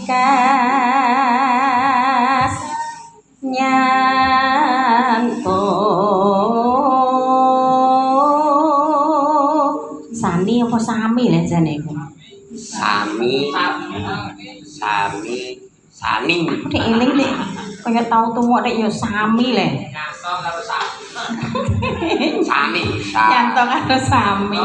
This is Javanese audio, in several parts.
kas nyanto sani apa sami lek jane iku sami sani nek eling nek kaya tau tuwa nek ya sami lek sami nyanto karo sami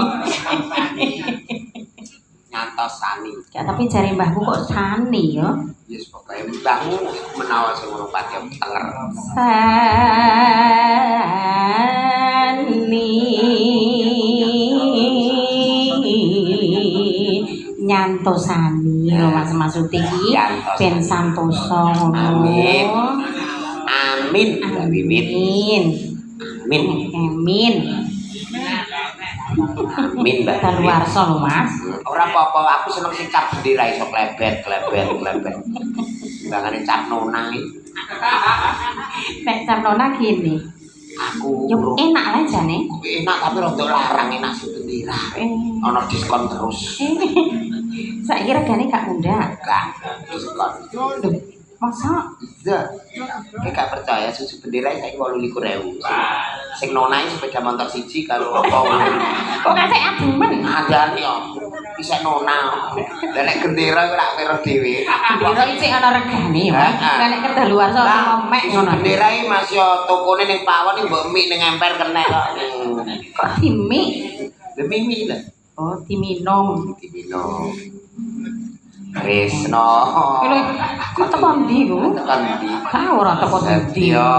nyanto sani ya tapi jare mbahku kok sani ya yes pokoke mbahmu menawa sing ngono pati tenger sani nyanto sani lho Mas maksud iki ben santosa ngono amin amin Mbak Wiwit amin amin amin Mbak daluwarsa lho Mas ora apa-apa aku seneng sing cap bendera iso klebet mbangane cap nona iki nek cap nona gini aku yo enak lah jane enak tapi rada larang enak sing bendera ana diskon terus saiki regane gak mundak gak diskon masa iya gak percaya susu bendera saiki 28.000 sing nona iki sepeda motor siji karo apa kok kasih ademen andane yo bisa nona lah nek gendera ora kira dhewe bendera iki ana regane ya lah nek kedaluwarsa mek ngono bendera iki Mas yo tokone ning pawon iki mbok mik ning emper kenek kok dimik demi lah oh diminum Krisna kok teko ndi ku tekan ndi ka ora teko ndi Setya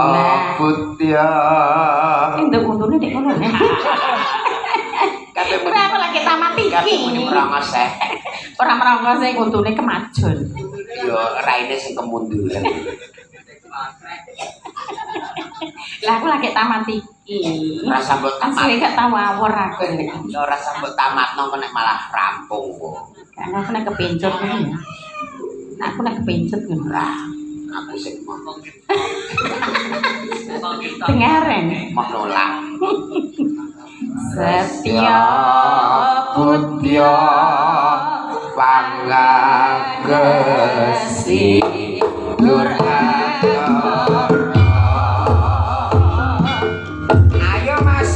Putya ndek untune nek ngono nek kabeh aku lagi tamat iki muni merangos ora merangos sing untune kemajon yo raine sing kemunduran lah aku lagi tamat iki rasa mbok tamat asli gak tau awor aku yo rasa mbok tamatno kok nek malah rampung kok karena aku nek kepencut ngono ya aku nek kepencut ngono lah aku sing mau tengaren mau nolak Setya Putya Panggagesi Durhaka ayo Mas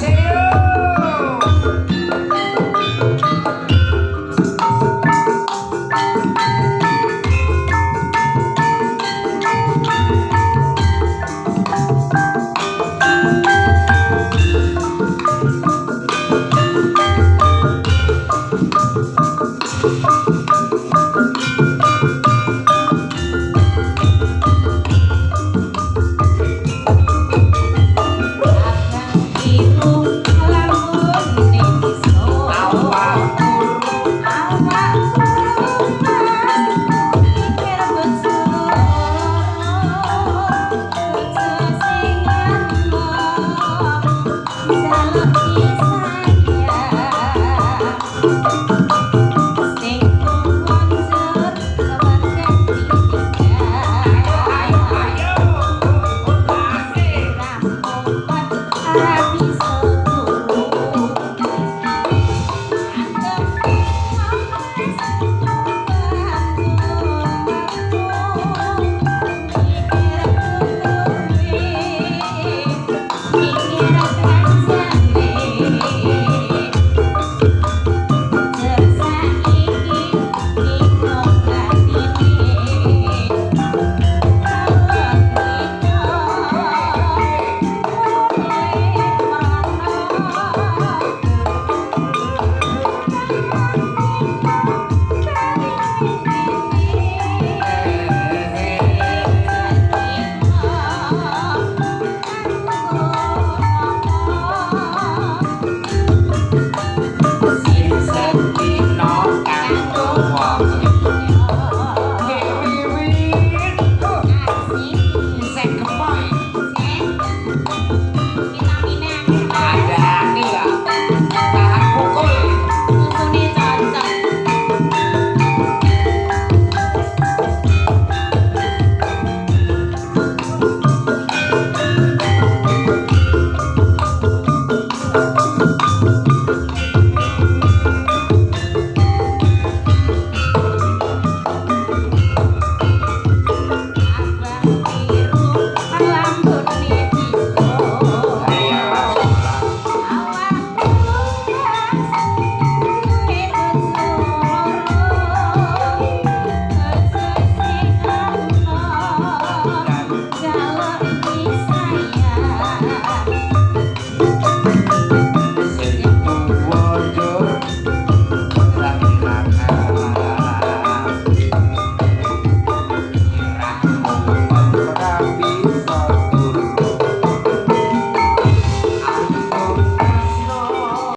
Wis.